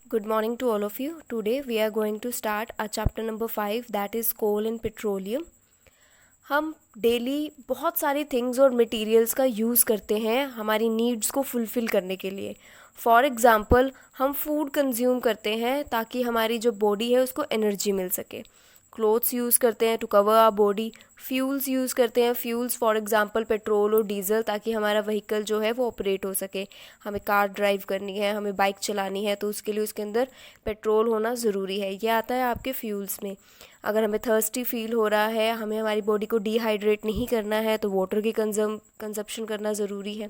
Good morning to all of you. Today we are going to start our chapter number 5, that is coal and petroleum. हम daily बहुत सारी things और materials का use करते हैं हमारी नीड्स को फुलफ़िल करने के लिए. फॉर एग्ज़ाम्पल हम फूड कंज्यूम करते हैं ताकि हमारी जो बॉडी है उसको एनर्जी मिल सके. क्लोथ्स यूज़ करते हैं to cover our body. Fuels use करते हैं, फ्यूल्स फॉर एग्ज़ाम्पल पेट्रोल और डीजल, ताकि हमारा व्हीकल जो है वो ऑपरेट हो सके. हमें कार ड्राइव करनी है, हमें बाइक चलानी है, तो उसके लिए उसके अंदर पेट्रोल होना ज़रूरी है. ये आता है आपके फ्यूल्स में. अगर हमें थर्स्टी फील हो रहा है, हमें हमारी बॉडी को डिहाइड्रेट नहीं करना है, तो वाटर की कंजप्शन करना ज़रूरी है.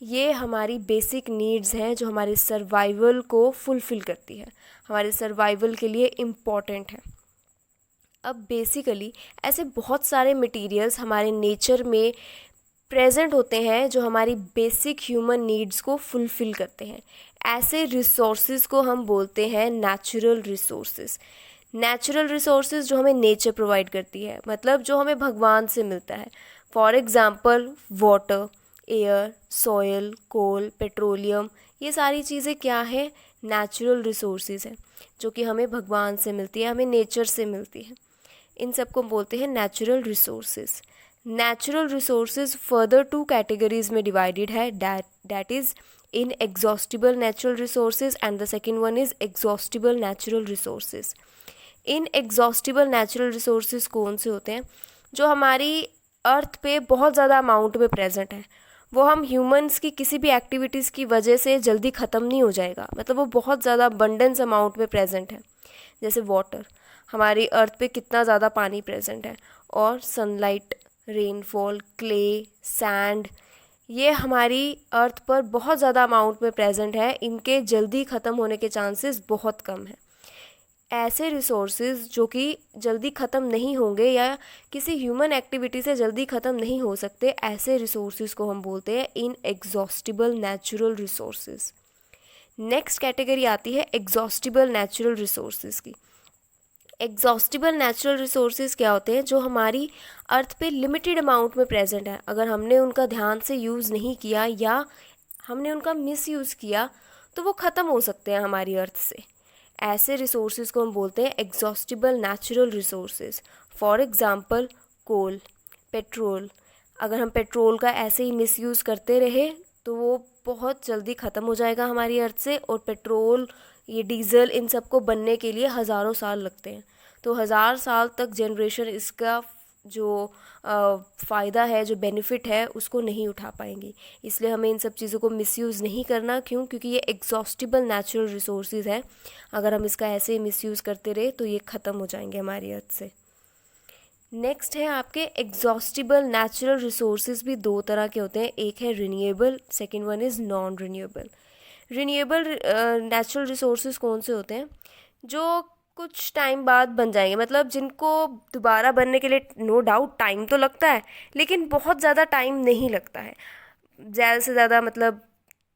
ये हमारी बेसिक नीड्स हैं जो हमारे सर्वाइवल को फुलफ़िल करती है, हमारे सर्वाइवल के लिए इम्पॉर्टेंट है. अब बेसिकली ऐसे बहुत सारे मटेरियल्स हमारे नेचर में प्रेजेंट होते हैं जो हमारी बेसिक ह्यूमन नीड्स को फुलफ़िल करते हैं. ऐसे रिसोर्सेज को हम बोलते हैं नेचुरल रिसोर्सेज. नेचुरल रिसोर्सेज जो हमें नेचर प्रोवाइड करती है, मतलब जो हमें भगवान से मिलता है. For example water, air, soil, coal, petroleum, ये सारी चीज़ें क्या है? नेचुरल रिसोर्सेज हैं जो कि हमें भगवान से मिलती है, हमें नेचर से मिलती है. इन सबको बोलते हैं natural resources. Natural resources further two categories में डिवाइडेड है. That is in exhaustible natural resources and the second one is exhaustible natural resources. In exhaustible natural resources कौन से होते हैं? जो हमारी अर्थ पे बहुत ज़्यादा अमाउंट में प्रेजेंट है. वो हम ह्यूमंस की किसी भी एक्टिविटीज़ की वजह से जल्दी ख़त्म नहीं हो जाएगा, मतलब वो बहुत ज़्यादा अबंडेंस अमाउंट में प्रेजेंट है. जैसे वाटर, हमारी अर्थ पे कितना ज़्यादा पानी प्रेजेंट है, और सनलाइट, रेनफॉल, क्ले, सैंड, ये हमारी अर्थ पर बहुत ज़्यादा अमाउंट में प्रेजेंट है. इनके जल्दी ख़त्म होने के चांसेस बहुत कम हैं. ऐसे रिसोर्सेज जो कि जल्दी ख़त्म नहीं होंगे या किसी ह्यूमन एक्टिविटी से जल्दी ख़त्म नहीं हो सकते, ऐसे रिसोर्सेज को हम बोलते हैं inexhaustible natural resources. Next category आती है एग्जॉस्टिबल नेचुरल रिसोर्सेज की. एग्जॉस्टिबल नेचुरल रिसोर्सेज क्या होते हैं? जो हमारी अर्थ पे लिमिटेड अमाउंट में प्रेजेंट है. अगर हमने उनका ध्यान से यूज़ नहीं किया या हमने उनका मिस यूज़ किया तो वो ख़त्म हो सकते हैं हमारी अर्थ से. ऐसे रिसोर्सेज को हम बोलते हैं exhaustible natural resources. For example coal, petrol. अगर हम पेट्रोल का ऐसे ही मिस यूज़ करते रहे तो वो बहुत जल्दी ख़त्म हो जाएगा हमारी अर्थ से. और पेट्रोल, ये डीज़ल, इन सब को बनने के लिए हज़ारों साल लगते हैं. तो 1000 साल तक जनरेशन इसका जो फ़ायदा है, जो बेनिफिट है, उसको नहीं उठा पाएंगी. इसलिए हमें इन सब चीज़ों को मिसयूज़ नहीं करना. क्यों? क्योंकि ये एग्जॉस्टिबल नेचुरल रिसोर्सेज है. अगर हम इसका ऐसे ही मिसयूज़ करते रहे तो ये ख़त्म हो जाएंगे हमारी अर्थ से. नेक्स्ट है आपके एग्जॉस्टिबल नेचुरल रिसोर्सेज. भी दो तरह के होते हैं, एक है renewable, second one is non renewable. Renewable natural resources कौन से होते हैं? जो कुछ टाइम बाद बन जाएंगे, मतलब जिनको दोबारा बनने के लिए नो डाउट टाइम तो लगता है, लेकिन बहुत ज़्यादा टाइम नहीं लगता है. ज़्यादा से ज़्यादा मतलब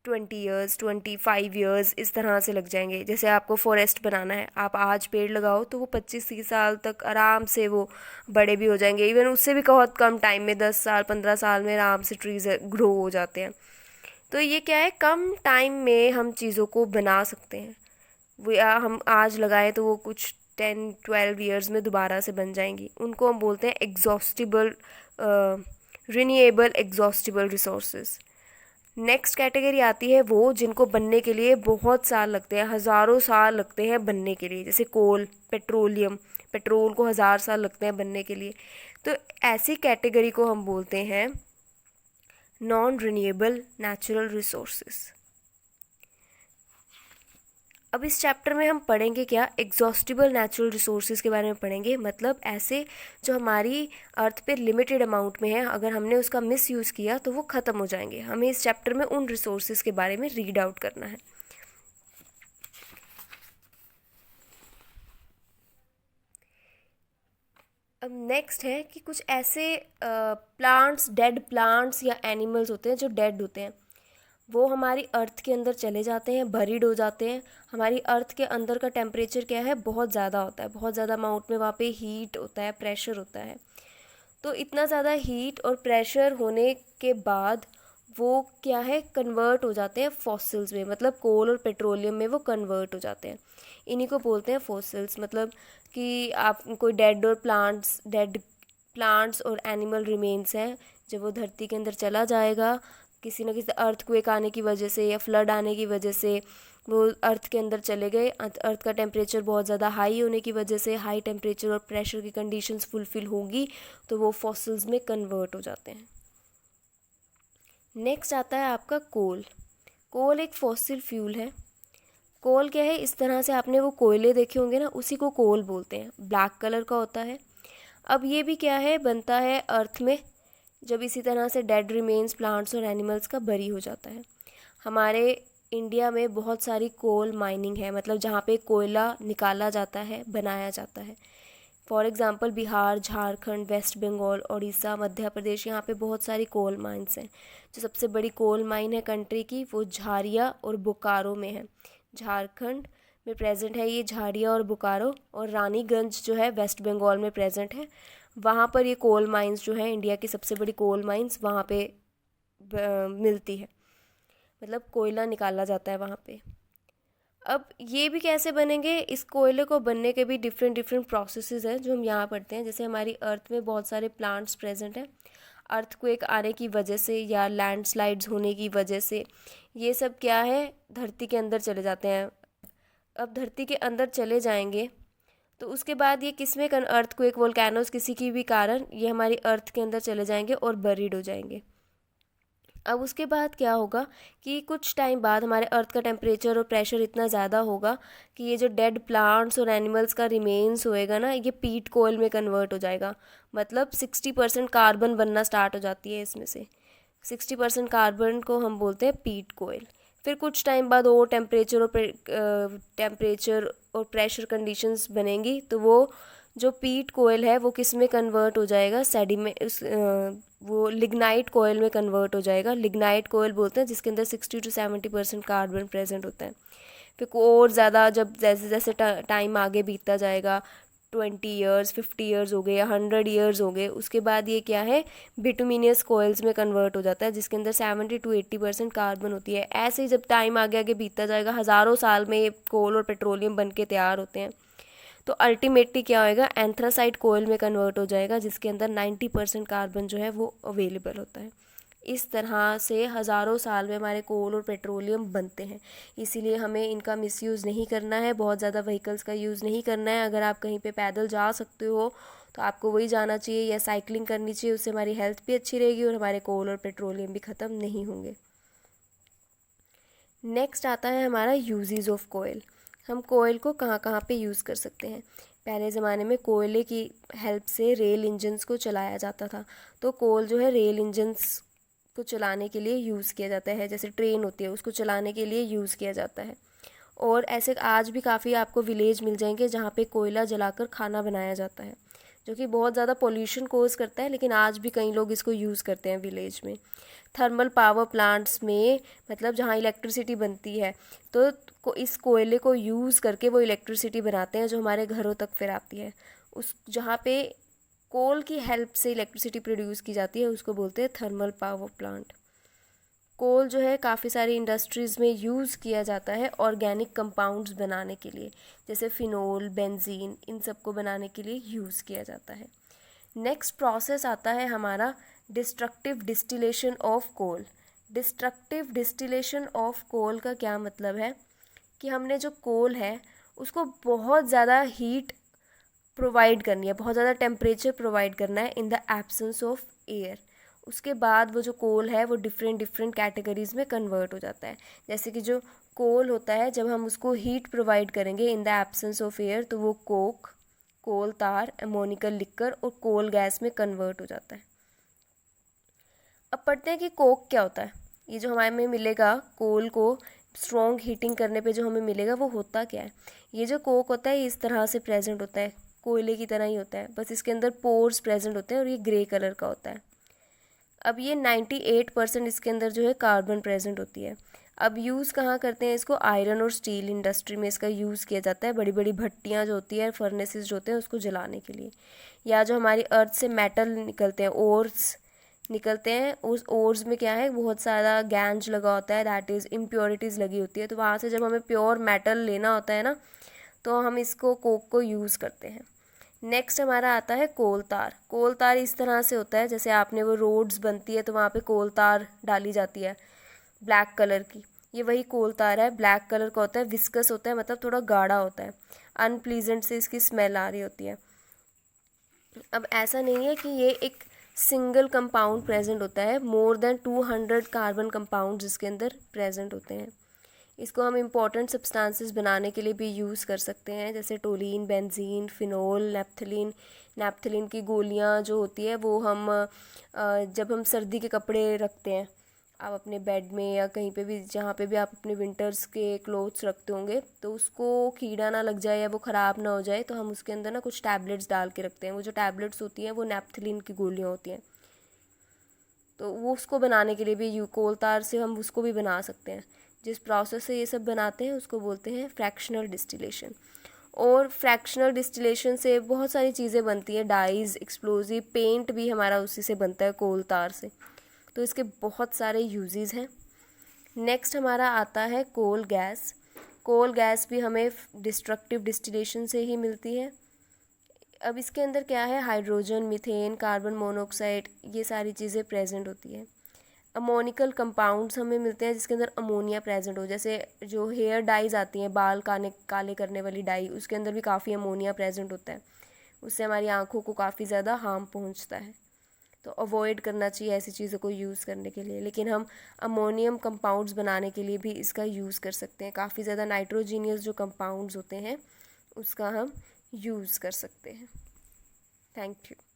20 ईयर्स, 25 ईयर्स इस तरह से लग जाएंगे. जैसे आपको फॉरेस्ट बनाना है, आप आज पेड़ लगाओ तो वो 25-30 साल तक आराम से वो बड़े भी हो जाएंगे. इवन उससे भी बहुत कम टाइम में, 10 साल 15 साल में आराम से ट्रीज़ ग्रो हो जाते हैं. तो ये क्या है, कम टाइम में हम चीज़ों को बना सकते हैं. वो या हम आज लगाएं तो वो कुछ 10-12 ईयर्स में दोबारा से बन जाएंगी. उनको हम बोलते हैं exhaustible renewable exhaustible resources. Next category आती है वो जिनको बनने के लिए बहुत साल लगते हैं, हज़ारों साल लगते हैं बनने के लिए. जैसे कोल, पेट्रोलियम, पेट्रोल को 1000 साल लगते हैं बनने के लिए. तो ऐसी कैटेगरी को हम बोलते हैं नॉन रिन्यूएबल नेचुरल रिसोर्सेज. अब इस चैप्टर में हम पढ़ेंगे क्या? एग्जॉस्टिबल नेचुरल रिसोर्सेज के बारे में पढ़ेंगे. मतलब ऐसे जो हमारी अर्थ पे लिमिटेड अमाउंट में है, अगर हमने उसका मिस यूज़ किया तो वो ख़त्म हो जाएंगे. हमें इस चैप्टर में उन रिसोर्सेज के बारे में रीड आउट करना है. अब नेक्स्ट है कि कुछ ऐसे प्लांट्स, डेड प्लांट्स या एनिमल्स होते हैं जो डेड होते हैं. वो हमारी अर्थ के अंदर चले जाते हैं, बरीड हो जाते हैं. हमारी अर्थ के अंदर का टेम्परेचर क्या है? बहुत ज़्यादा होता है, बहुत ज़्यादा अमाउंट में वहाँ पे हीट होता है, प्रेशर होता है. तो इतना ज़्यादा हीट और प्रेशर होने के बाद वो क्या है, कन्वर्ट हो जाते हैं फॉसिल्स में, मतलब कोल और पेट्रोलियम में वो कन्वर्ट हो जाते हैं। इन्हीं को बोलते हैं फॉसिल्स। मतलब कि आप कोई डेड प्लांट्स और एनिमल रिमेन्स हैं, जब वो धरती के अंदर चला जाएगा किसी न किसी अर्थक्वेक आने की वजह से या फ्लड आने की वजह से, वो अर्थ के अंदर चले गए, अर्थ का टेम्परेचर बहुत ज़्यादा हाई होने की वजह से, हाई टेम्परेचर और प्रेशर की कंडीशंस फुलफ़िल होगी तो वो फॉसिल्स में कन्वर्ट हो जाते हैं। नेक्स्ट आता है आपका कोल। कोल एक फॉसिल फ्यूल है। कोल क्या है, इस तरह से आपने वो कोयले देखे होंगे ना, उसी को कोल बोलते हैं। ब्लैक कलर का होता है। अब ये भी क्या है, बनता है अर्थ में, जब इसी तरह से डेड रिमेन्स प्लांट्स और एनिमल्स का बरी हो जाता है। हमारे इंडिया में बहुत सारी कोल माइनिंग है, मतलब जहाँ पे कोयला निकाला जाता है, बनाया जाता है। For example Bihar, Jharkhand, west Bengal, Odisha, Madhya Pradesh, यहाँ पे बहुत सारी कोल माइंस हैं। जो सबसे बड़ी कोल माइन है कंट्री की, वो झारिया और बोकारो में है। झारखंड में प्रेजेंट है ये झारिया और बोकारो, और रानीगंज जो है वेस्ट बंगाल में प्रेजेंट है। वहाँ पर ये कोल माइंस जो है, इंडिया की सबसे बड़ी कोल माइंस वहाँ पे मिलती है, मतलब कोयला निकाला जाता है वहाँ पे। अब ये भी कैसे बनेंगे, इस कोयले को बनने के भी डिफरेंट प्रोसेसेस हैं जो हम यहाँ पढ़ते हैं। जैसे हमारी अर्थ में बहुत सारे प्लांट्स प्रेजेंट हैं, अर्थक्वेक आने की वजह से या लैंडस्लाइड्स होने की वजह से ये सब क्या है, धरती के अंदर चले जाते हैं। अब धरती के अंदर चले जाएंगे तो उसके बाद ये किसमें अर्थक्वेक, वोल्केनोस, किसी की भी कारण ये हमारी अर्थ के अंदर चले जाएंगे और बरीड हो जाएंगे। अब उसके बाद क्या होगा कि कुछ टाइम बाद हमारे अर्थ का टेम्परेचर और प्रेशर इतना ज़्यादा होगा कि ये जो डेड प्लांट्स और एनिमल्स का रिमेन्स होएगा ना, ये पीट कोयल में कन्वर्ट हो जाएगा। मतलब 60% कार्बन बनना स्टार्ट हो जाती है इसमें से। 60% कार्बन को हम बोलते हैं पीट कोयल। फिर कुछ टाइम बाद और टेम्परेचर और प्रेशर कंडीशंस बनेंगी तो वो जो पीट कोयल है वो किस में कन्वर्ट हो जाएगा, वो लिग्नाइट कोयल में कन्वर्ट हो जाएगा। लिग्नाइट कोयल बोलते हैं जिसके अंदर 60 to 70% कार्बन प्रेजेंट होता है। फिर और ज़्यादा जब जैसे जैसे टाइम आगे बीतता जाएगा, 20 ईयर्स, 50 ईयर्स हो गए या 100 ईयर्स हो गए, उसके बाद ये क्या है, बिटुमिनियस कोयल्स में कन्वर्ट हो जाता है जिसके अंदर 70 to 80% कार्बन होती है। ऐसे ही जब टाइम आगे आगे बीतता जाएगा, हज़ारों साल में ये कोल और पेट्रोलियम बन के तैयार होते हैं, तो अल्टीमेटली क्या होएगा, एंथ्रासाइट कोयल में कन्वर्ट हो जाएगा जिसके अंदर 90% कार्बन जो है वो अवेलेबल होता है। इस तरह से हज़ारों साल में हमारे कोल और पेट्रोलियम बनते हैं। इसीलिए हमें इनका मिसयूज़ नहीं करना है, बहुत ज़्यादा व्हीकल्स का यूज़ नहीं करना है। अगर आप कहीं पे पैदल जा सकते हो तो आपको वही जाना चाहिए या साइकिलिंग करनी चाहिए, उससे हमारी हेल्थ भी अच्छी रहेगी और हमारे कोल और पेट्रोलियम भी ख़त्म नहीं होंगे। नेक्स्ट आता है हमारा यूजेस ऑफ कोयल। हम कोयल को कहाँ कहाँ पे यूज़ कर सकते हैं। पहले ज़माने में कोयले की हेल्प से रेल इंजन्स को चलाया जाता था, तो कोल जो है रेल इंजन्स को चलाने के लिए यूज़ किया जाता है। जैसे ट्रेन होती है उसको चलाने के लिए यूज़ किया जाता है। और ऐसे आज भी काफ़ी आपको विलेज मिल जाएंगे जहाँ पे कोयला जलाकर खाना बनाया जाता है, जो कि बहुत ज़्यादा पोल्यूशन कोज करता है, लेकिन आज भी कई लोग इसको यूज़ करते हैं विलेज में। थर्मल पावर प्लांट्स में, मतलब जहाँ इलेक्ट्रिसिटी बनती है, तो इस कोयले को यूज़ करके वो इलेक्ट्रिसिटी बनाते हैं जो हमारे घरों तक फिर आती है। उस जहाँ पे कोल की हेल्प से इलेक्ट्रिसिटी प्रोड्यूस की जाती है उसको बोलते हैं थर्मल पावर प्लांट। कोल जो है काफ़ी सारी इंडस्ट्रीज़ में यूज़ किया जाता है ऑर्गेनिक कंपाउंड्स बनाने के लिए, जैसे फिनोल, बेंजीन, इन सब को बनाने के लिए यूज़ किया जाता है। नेक्स्ट प्रोसेस आता है हमारा destructive distillation of coal. Destructive distillation of coal का क्या मतलब है कि हमने जो कोल है उसको बहुत ज़्यादा हीट प्रोवाइड करनी है, बहुत ज़्यादा टेम्परेचर प्रोवाइड करना है in the absence of air. उसके बाद वो जो कोल है वो डिफरेंट कैटेगरीज़ में कन्वर्ट हो जाता है। जैसे कि जो कोल होता है, जब हम उसको हीट प्रोवाइड करेंगे in the absence of air तो वो कोक, कोल तार, अमोनिकल लिक्कर और कोल गैस में कन्वर्ट हो जाता है। अब पढ़ते हैं कि कोक क्या होता है। ये जो हमारे में मिलेगा कोल को स्ट्रॉन्ग हीटिंग करने पे जो हमें मिलेगा वो होता क्या है। ये जो कोक होता है इस तरह से प्रेजेंट होता है, कोयले की तरह ही होता है, बस इसके अंदर पोर्स प्रेजेंट होते हैं और ये ग्रे कलर का होता है। अब ये 98% इसके अंदर जो है कार्बन प्रेजेंट होती है। अब यूज़ कहाँ करते हैं इसको, आयरन और स्टील इंडस्ट्री में इसका यूज़ किया जाता है। बड़ी बड़ी भट्टियाँ जो होती है, फर्नेसेस जो होते हैं उसको जलाने के लिए, या जो हमारी अर्थ से मेटल निकलते हैं, ओर्स, निकलते हैं, उस ओर्स में क्या है, बहुत सारा गैंज लगा होता है, दैट इज़ इम्प्योरिटीज़ लगी होती है। तो वहाँ से जब हमें प्योर मेटल लेना होता है ना, तो हम इसको कोक को यूज़ करते हैं। नेक्स्ट हमारा आता है कोल तार। कोल तार इस तरह से होता है, जैसे आपने वो रोड्स बनती है तो वहाँ पे कोल तार डाली जाती है ब्लैक कलर की, ये वही कोल तार है। ब्लैक कलर का होता है, विस्कस होता है, मतलब थोड़ा गाढ़ा होता है, अनप्लीजेंट से इसकी स्मेल आ रही होती है। अब ऐसा नहीं है कि ये एक सिंगल कंपाउंड प्रेजेंट होता है, मोर देन 200 कार्बन कंपाउंड इसके अंदर प्रेजेंट होते हैं। इसको हम इम्पॉर्टेंट सब्सटेंसेस बनाने के लिए भी यूज़ कर सकते हैं, जैसे टोलीन, बेंजीन, फिनोल, नैप्थलीन। नैप्थलीन की गोलियां जो होती है वो हम जब हम सर्दी के कपड़े रखते हैं, आप अपने बेड में या कहीं पे भी, जहाँ पे भी आप अपने विंटर्स के क्लोथ्स रखते होंगे, तो उसको कीड़ा ना लग जाए या वो ख़राब ना हो जाए, तो हम उसके अंदर ना कुछ टैबलेट्स डाल के रखते हैं। वो जो टैबलेट्स होती हैं वो नैप्थलीन की गोलियाँ होती हैं। तो वो उसको बनाने के लिए भी कोल तार से हम उसको भी बना सकते हैं। जिस प्रोसेस से ये सब बनाते हैं उसको बोलते हैं फ्रैक्शनल डिस्टिलेशन। और फ्रैक्शनल डिस्टिलेशन से बहुत सारी चीज़ें बनती हैं, डाइज, एक्सप्लोजिव, पेंट भी हमारा उसी से बनता है, कोल तार से। तो इसके बहुत सारे यूजेस हैं। नेक्स्ट हमारा आता है कोल गैस। कोल गैस भी हमें डिस्ट्रक्टिव डिस्टिलेशन से ही मिलती है। अब इसके अंदर क्या है, हाइड्रोजन, मीथेन, कार्बन मोनोऑक्साइड, ये सारी चीज़ें प्रेजेंट होती है। अमोनिकल कंपाउंड्स हमें मिलते हैं जिसके अंदर अमोनिया प्रेजेंट हो, जैसे जो हेयर डाइज आती हैं, बाल काले करने वाली डाई, उसके अंदर भी काफ़ी अमोनिया प्रेजेंट होता है। उससे हमारी आँखों को काफ़ी ज़्यादा हार्म पहुँचता है। तो अवॉइड करना चाहिए ऐसी चीज़ों को यूज़ करने के लिए। लेकिन हम अमोनियम कंपाउंड्स बनाने के लिए भी इसका यूज़ कर सकते हैं। काफ़ी ज़्यादा नाइट्रोजीनियस जो कंपाउंड्स होते हैं उसका हम यूज़ कर सकते हैं। Thank you.